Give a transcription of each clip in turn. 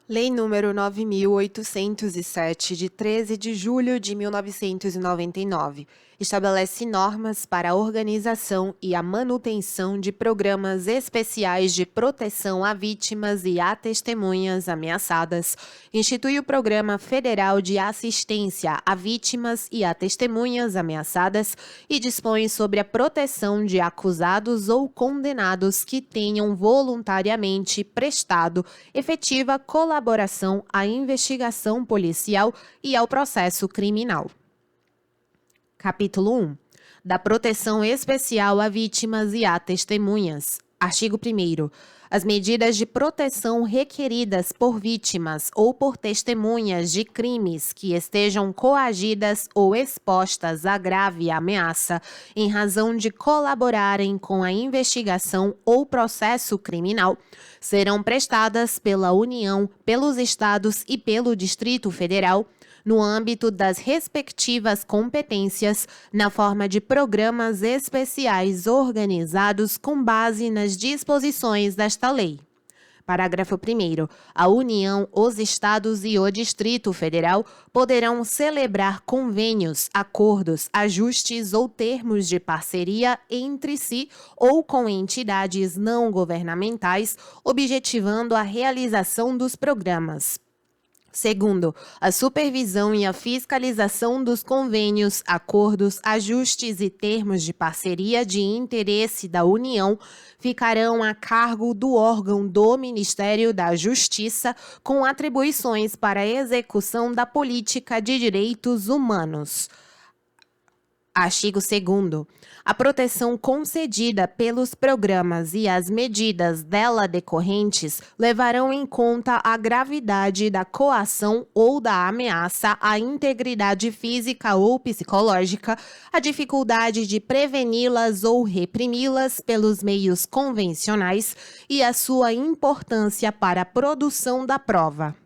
Lei nº 9.807, de 13 de julho de 1999, estabelece normas para a organização e a manutenção de programas especiais de proteção a vítimas e a testemunhas ameaçadas, institui o Programa Federal de Assistência a Vítimas e a Testemunhas Ameaçadas e dispõe sobre a proteção de acusados ou condenados que tenham voluntariamente prestado efetiva colaboração à investigação policial e ao processo criminal. Capítulo 1. Da proteção especial a vítimas e a testemunhas. Artigo 1º. As medidas de proteção requeridas por vítimas ou por testemunhas de crimes que estejam coagidas ou expostas a grave ameaça em razão de colaborarem com a investigação ou processo criminal serão prestadas pela União, pelos Estados e pelo Distrito Federal, no âmbito das respectivas competências, na forma de programas especiais organizados com base nas disposições desta lei. Parágrafo 1º. A União, os Estados e o Distrito Federal poderão celebrar convênios, acordos, ajustes ou termos de parceria entre si ou com entidades não governamentais, objetivando a realização dos programas. Segundo, a supervisão e a fiscalização dos convênios, acordos, ajustes e termos de parceria de interesse da União ficarão a cargo do órgão do Ministério da Justiça, com atribuições para a execução da política de direitos humanos. Artigo 2º. A proteção concedida pelos programas e as medidas dela decorrentes levarão em conta a gravidade da coação ou da ameaça à integridade física ou psicológica, a dificuldade de preveni-las ou reprimi-las pelos meios convencionais e a sua importância para a produção da prova.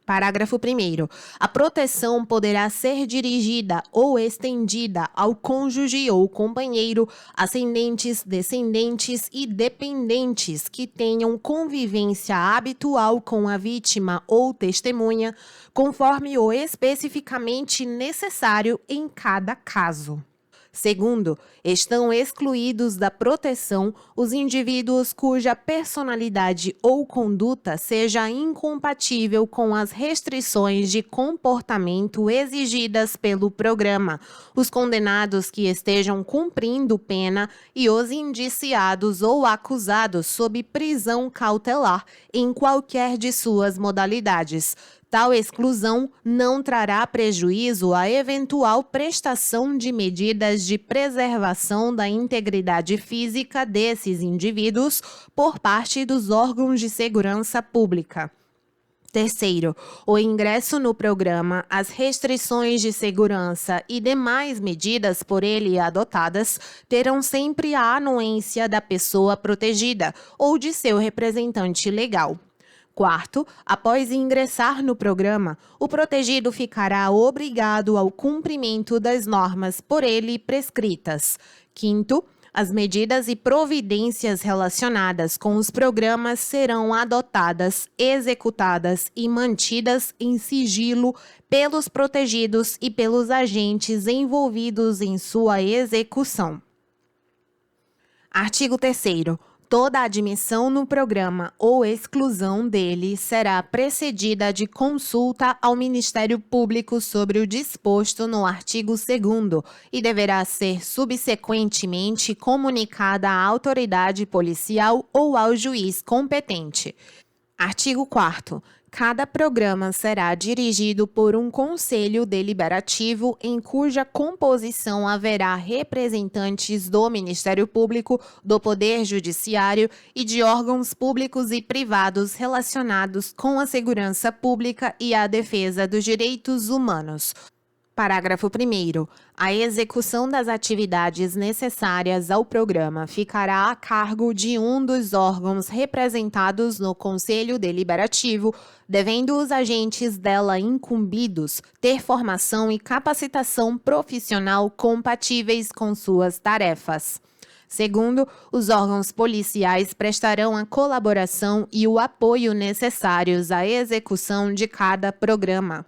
Parágrafo 1º. A proteção poderá ser dirigida ou estendida ao cônjuge ou companheiro, ascendentes, descendentes e dependentes que tenham convivência habitual com a vítima ou testemunha, conforme o especificamente necessário em cada caso. Segundo, estão excluídos da proteção os indivíduos cuja personalidade ou conduta seja incompatível com as restrições de comportamento exigidas pelo programa, os condenados que estejam cumprindo pena e os indiciados ou acusados sob prisão cautelar em qualquer de suas modalidades. Tal exclusão não trará prejuízo à eventual prestação de medidas de preservação da integridade física desses indivíduos por parte dos órgãos de segurança pública. Terceiro, o ingresso no programa, as restrições de segurança e demais medidas por ele adotadas terão sempre a anuência da pessoa protegida ou de seu representante legal. Quarto, após ingressar no programa, o protegido ficará obrigado ao cumprimento das normas por ele prescritas. Quinto, as medidas e providências relacionadas com os programas serão adotadas, executadas e mantidas em sigilo pelos protegidos e pelos agentes envolvidos em sua execução. Artigo 3º. Toda admissão no programa ou exclusão dele será precedida de consulta ao Ministério Público sobre o disposto no artigo 2º e deverá ser subsequentemente comunicada à autoridade policial ou ao juiz competente. Artigo 4º. Cada programa será dirigido por um conselho deliberativo em cuja composição haverá representantes do Ministério Público, do Poder Judiciário e de órgãos públicos e privados relacionados com a segurança pública e a defesa dos direitos humanos. Parágrafo 1º. A execução das atividades necessárias ao programa ficará a cargo de um dos órgãos representados no Conselho Deliberativo, devendo os agentes dela incumbidos ter formação e capacitação profissional compatíveis com suas tarefas. Segundo, os órgãos policiais prestarão a colaboração e o apoio necessários à execução de cada programa.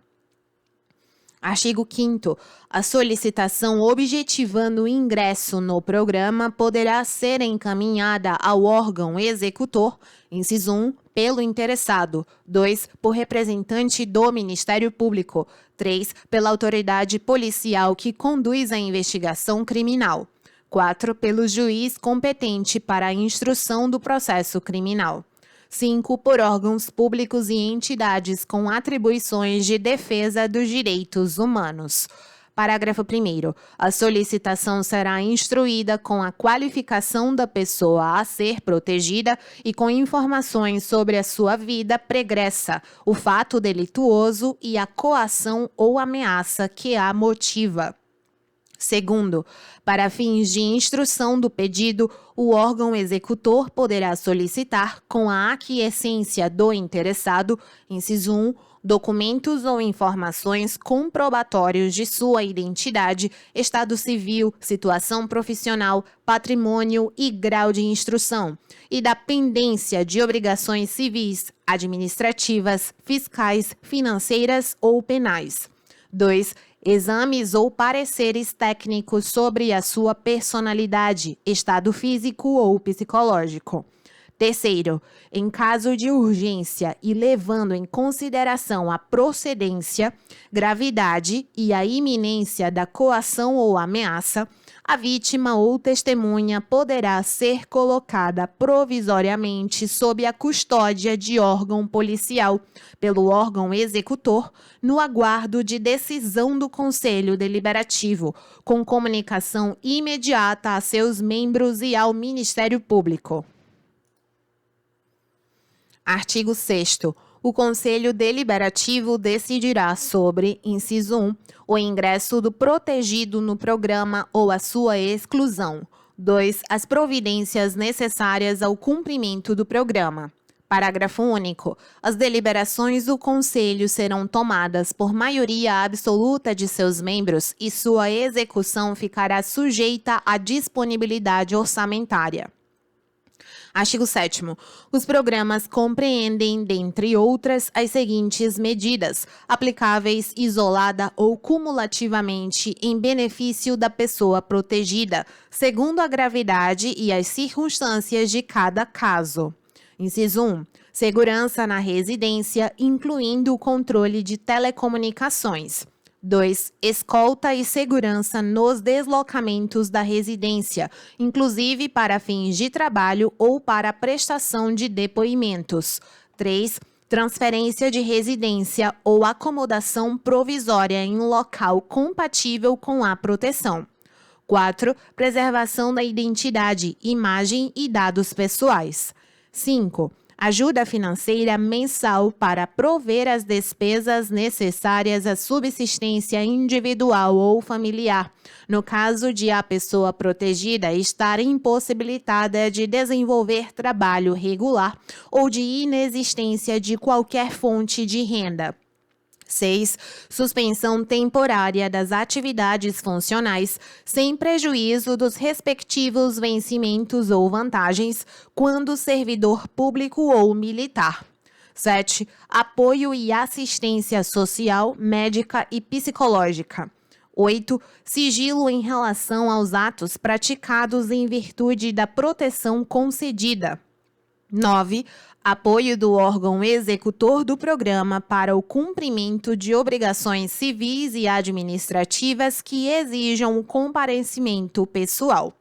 Artigo 5º. A solicitação objetivando o ingresso no programa poderá ser encaminhada ao órgão executor, inciso 1, pelo interessado, 2, por representante do Ministério Público, 3, pela autoridade policial que conduz a investigação criminal, 4, pelo juiz competente para a instrução do processo criminal. 5, por órgãos públicos e entidades com atribuições de defesa dos direitos humanos. Parágrafo 1º. A solicitação será instruída com a qualificação da pessoa a ser protegida e com informações sobre a sua vida pregressa, o fato delituoso e a coação ou ameaça que a motiva. Segundo, para fins de instrução do pedido, o órgão executor poderá solicitar, com a aquiescência do interessado, inciso 1, documentos ou informações comprobatórios de sua identidade, estado civil, situação profissional, patrimônio e grau de instrução, e da pendência de obrigações civis, administrativas, fiscais, financeiras ou penais. 2. Exames ou pareceres técnicos sobre a sua personalidade, estado físico ou psicológico. Terceiro, em caso de urgência e levando em consideração a procedência, gravidade e a iminência da coação ou ameaça, a vítima ou testemunha poderá ser colocada provisoriamente sob a custódia de órgão policial, pelo órgão executor, no aguardo de decisão do Conselho Deliberativo, com comunicação imediata a seus membros e ao Ministério Público. Artigo 6º. O Conselho Deliberativo decidirá sobre, inciso 1, o ingresso do protegido no programa ou a sua exclusão. 2. As providências necessárias ao cumprimento do programa. Parágrafo único. As deliberações do Conselho serão tomadas por maioria absoluta de seus membros e sua execução ficará sujeita à disponibilidade orçamentária. Artigo 7º. Os programas compreendem, dentre outras, as seguintes medidas, aplicáveis isolada ou cumulativamente em benefício da pessoa protegida, segundo a gravidade e as circunstâncias de cada caso. Inciso 1. Segurança na residência, incluindo o controle de telecomunicações. 2. Escolta e segurança nos deslocamentos da residência, inclusive para fins de trabalho ou para prestação de depoimentos. 3. Transferência de residência ou acomodação provisória em local compatível com a proteção. 4. Preservação da identidade, imagem e dados pessoais. 5. Ajuda financeira mensal para prover as despesas necessárias à subsistência individual ou familiar, no caso de a pessoa protegida estar impossibilitada de desenvolver trabalho regular ou de inexistência de qualquer fonte de renda. 6. Suspensão temporária das atividades funcionais, sem prejuízo dos respectivos vencimentos ou vantagens, quando servidor público ou militar. 7. Apoio e assistência social, médica e psicológica. 8. Sigilo em relação aos atos praticados em virtude da proteção concedida. 9. Apoio do órgão executor do programa para o cumprimento de obrigações civis e administrativas que exijam o comparecimento pessoal.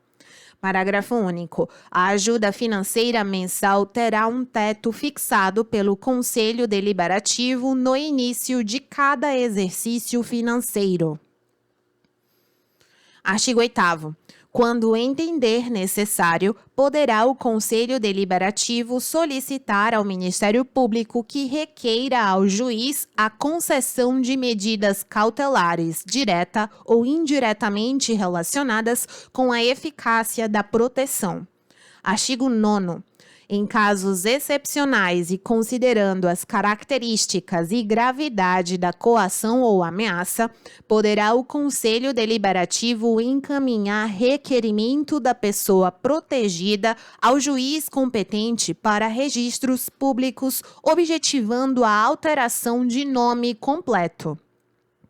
Parágrafo único. A ajuda financeira mensal terá um teto fixado pelo Conselho Deliberativo no início de cada exercício financeiro. Artigo 8º. Quando entender necessário, poderá o Conselho Deliberativo solicitar ao Ministério Público que requeira ao juiz a concessão de medidas cautelares, direta ou indiretamente relacionadas com a eficácia da proteção. Artigo 9º. Em casos excepcionais e considerando as características e gravidade da coação ou ameaça, poderá o Conselho Deliberativo encaminhar requerimento da pessoa protegida ao juiz competente para registros públicos, objetivando a alteração de nome completo.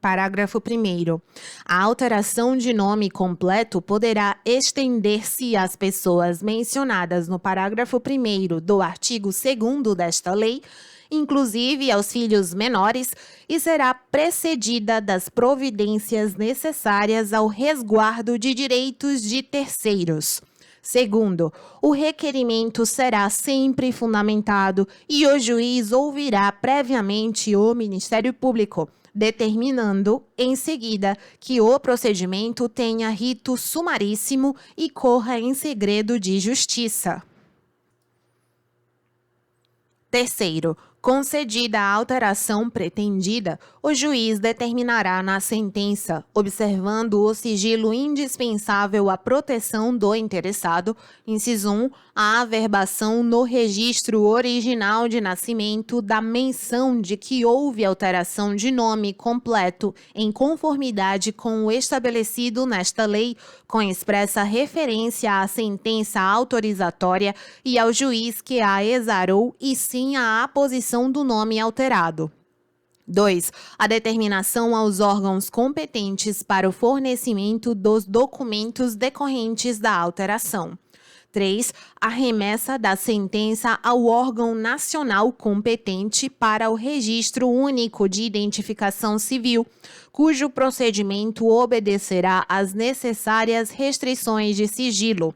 Parágrafo 1º. A alteração de nome completo poderá estender-se às pessoas mencionadas no parágrafo 1º do artigo 2º desta lei, inclusive aos filhos menores, e será precedida das providências necessárias ao resguardo de direitos de terceiros. Segundo, o requerimento será sempre fundamentado e o juiz ouvirá previamente o Ministério Público, determinando, em seguida, que o procedimento tenha rito sumaríssimo e corra em segredo de justiça. Terceiro, concedida a alteração pretendida, o juiz determinará na sentença, observando o sigilo indispensável à proteção do interessado, inciso 1, a averbação no registro original de nascimento da menção de que houve alteração de nome completo em conformidade com o estabelecido nesta lei, com expressa referência à sentença autorizatória e ao juiz que a exarou e sim à aposição do nome alterado. 2. A determinação aos órgãos competentes para o fornecimento dos documentos decorrentes da alteração. 3. A remessa da sentença ao órgão nacional competente para o Registro Único de Identificação Civil, cujo procedimento obedecerá às necessárias restrições de sigilo.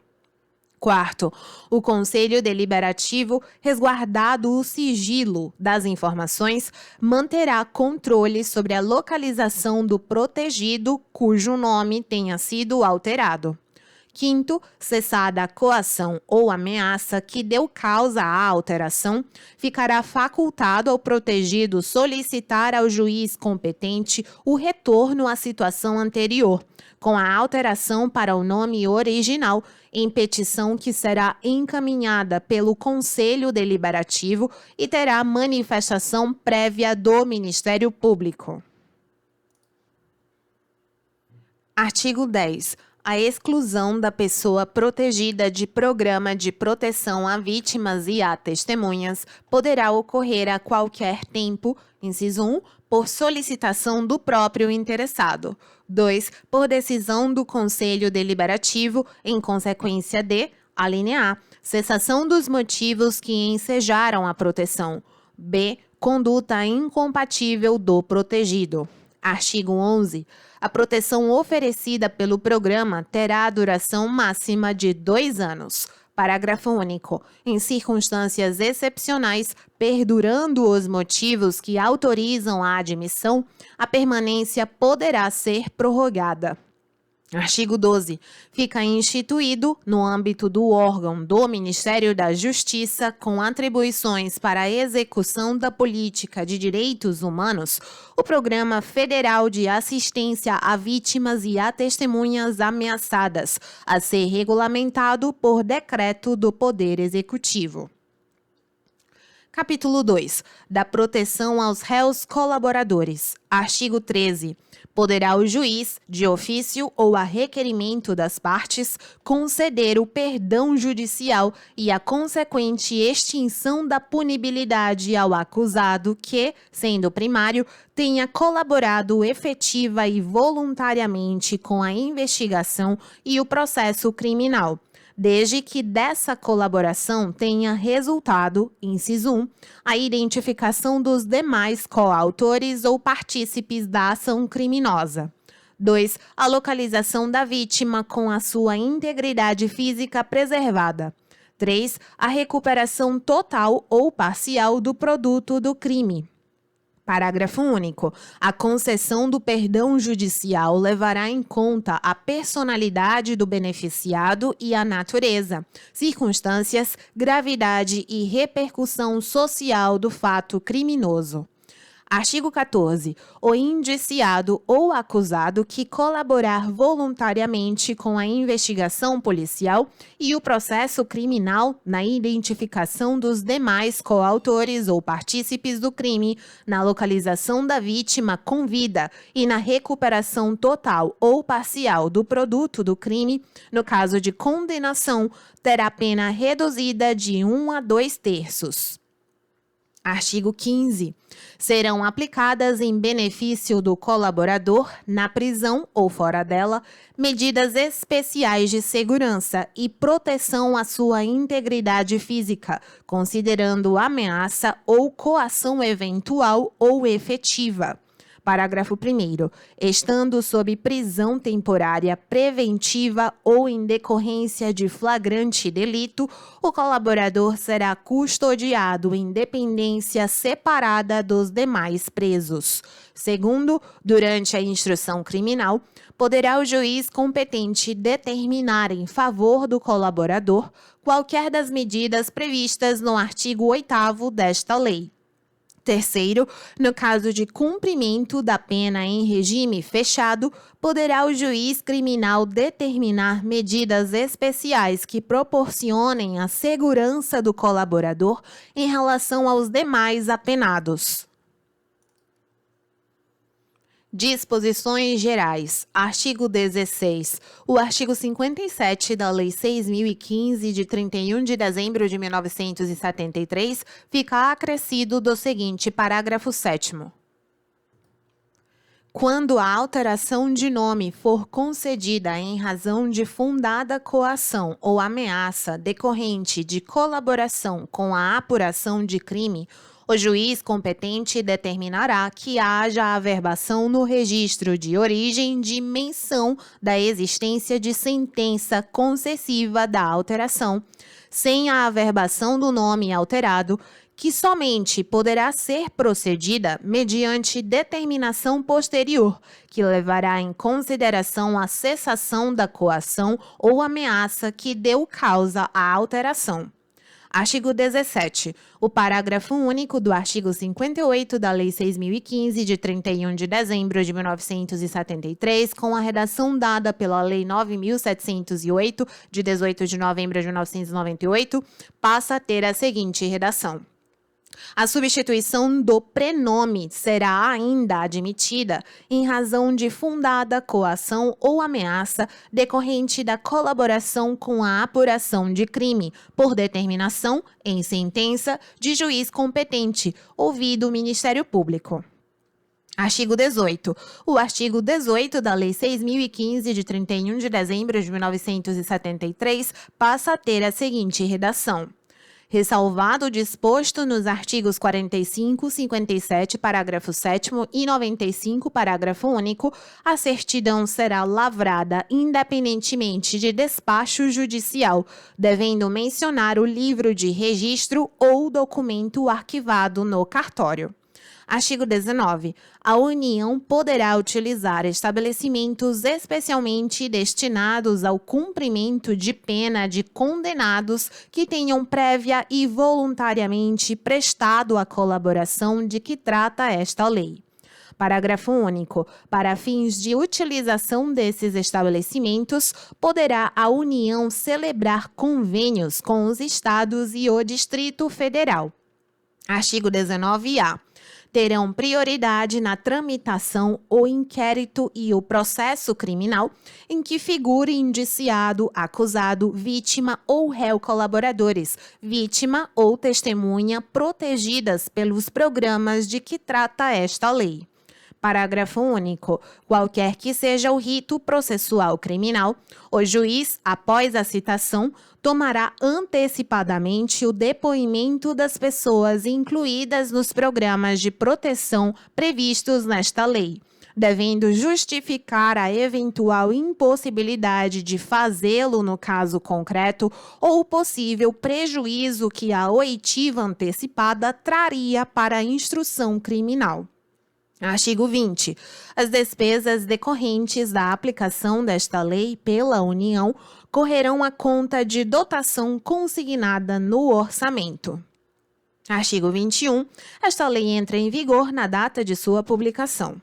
Quarto, o Conselho Deliberativo, resguardado o sigilo das informações, manterá controle sobre a localização do protegido cujo nome tenha sido alterado. Quinto, cessada a coação ou ameaça que deu causa à alteração, ficará facultado ao protegido solicitar ao juiz competente o retorno à situação anterior, com a alteração para o nome original, em petição que será encaminhada pelo Conselho Deliberativo e terá manifestação prévia do Ministério Público. Artigo 10. A exclusão da pessoa protegida de programa de proteção a vítimas e a testemunhas poderá ocorrer a qualquer tempo, inciso 1, por solicitação do próprio interessado. 2. Por decisão do Conselho Deliberativo, em consequência de, alínea A, cessação dos motivos que ensejaram a proteção. B. Conduta incompatível do protegido. Artigo 11. A proteção oferecida pelo programa terá a duração máxima de 2 anos. Parágrafo único. Em circunstâncias excepcionais, perdurando os motivos que autorizam a admissão, a permanência poderá ser prorrogada. Artigo 12. Fica instituído, no âmbito do órgão do Ministério da Justiça, com atribuições para a execução da política de direitos humanos, o Programa Federal de Assistência a Vítimas e a Testemunhas Ameaçadas, a ser regulamentado por decreto do Poder Executivo. Capítulo 2. Da proteção aos réus colaboradores. Artigo 13. Poderá o juiz, de ofício ou a requerimento das partes, conceder o perdão judicial e a consequente extinção da punibilidade ao acusado que, sendo primário, tenha colaborado efetiva e voluntariamente com a investigação e o processo criminal, desde que dessa colaboração tenha resultado, inciso 1, a identificação dos demais coautores ou partícipes da ação criminosa. 2. A localização da vítima com a sua integridade física preservada. 3. A recuperação total ou parcial do produto do crime. Parágrafo único. A concessão do perdão judicial levará em conta a personalidade do beneficiado e a natureza, circunstâncias, gravidade e repercussão social do fato criminoso. Artigo 14. O indiciado ou acusado que colaborar voluntariamente com a investigação policial e o processo criminal na identificação dos demais coautores ou partícipes do crime, na localização da vítima com vida e na recuperação total ou parcial do produto do crime, no caso de condenação, terá pena reduzida de 1 a 2/3. Artigo 15. Serão aplicadas em benefício do colaborador, na prisão ou fora dela, medidas especiais de segurança e proteção à sua integridade física, considerando ameaça ou coação eventual ou efetiva. Parágrafo 1º. Estando sob prisão temporária preventiva ou em decorrência de flagrante delito, o colaborador será custodiado em dependência separada dos demais presos. Segundo, durante a instrução criminal, poderá o juiz competente determinar em favor do colaborador qualquer das medidas previstas no artigo 8º desta lei. Terceiro, no caso de cumprimento da pena em regime fechado, poderá o juiz criminal determinar medidas especiais que proporcionem a segurança do colaborador em relação aos demais apenados. Disposições gerais. Artigo 16. O artigo 57 da Lei 6.015, de 31 de dezembro de 1973, fica acrescido do seguinte parágrafo 7º. Quando a alteração de nome for concedida em razão de fundada coação ou ameaça decorrente de colaboração com a apuração de crime, o juiz competente determinará que haja averbação no registro de origem de menção da existência de sentença concessiva da alteração, sem a averbação do nome alterado, que somente poderá ser procedida mediante determinação posterior, que levará em consideração a cessação da coação ou ameaça que deu causa à alteração. Artigo 17. O parágrafo único do artigo 58 da Lei 6.015, de 31 de dezembro de 1973, com a redação dada pela Lei 9.708, de 18 de novembro de 1998, passa a ter a seguinte redação. A substituição do prenome será ainda admitida em razão de fundada coação ou ameaça decorrente da colaboração com a apuração de crime, por determinação, em sentença, de juiz competente, ouvido o Ministério Público. Artigo 18. O artigo 18 da Lei 6.015, de 31 de dezembro de 1973, passa a ter a seguinte redação. Ressalvado o disposto nos artigos 45, 57, parágrafo 7º e 95, parágrafo único, a certidão será lavrada independentemente de despacho judicial, devendo mencionar o livro de registro ou documento arquivado no cartório. Artigo 19. A União poderá utilizar estabelecimentos especialmente destinados ao cumprimento de pena de condenados que tenham prévia e voluntariamente prestado a colaboração de que trata esta lei. Parágrafo único. Para fins de utilização desses estabelecimentos, poderá a União celebrar convênios com os Estados e o Distrito Federal. Artigo 19-A. Terão prioridade na tramitação o inquérito e o processo criminal em que figure indiciado, acusado, vítima ou réu colaboradores, vítima ou testemunha protegidas pelos programas de que trata esta lei. Parágrafo único. Qualquer que seja o rito processual criminal, o juiz, após a citação, tomará antecipadamente o depoimento das pessoas incluídas nos programas de proteção previstos nesta lei, devendo justificar a eventual impossibilidade de fazê-lo no caso concreto ou o possível prejuízo que a oitiva antecipada traria para a instrução criminal. Artigo 20. As despesas decorrentes da aplicação desta lei pela União correrão à conta de dotação consignada no orçamento. Artigo 21. Esta lei entra em vigor na data de sua publicação.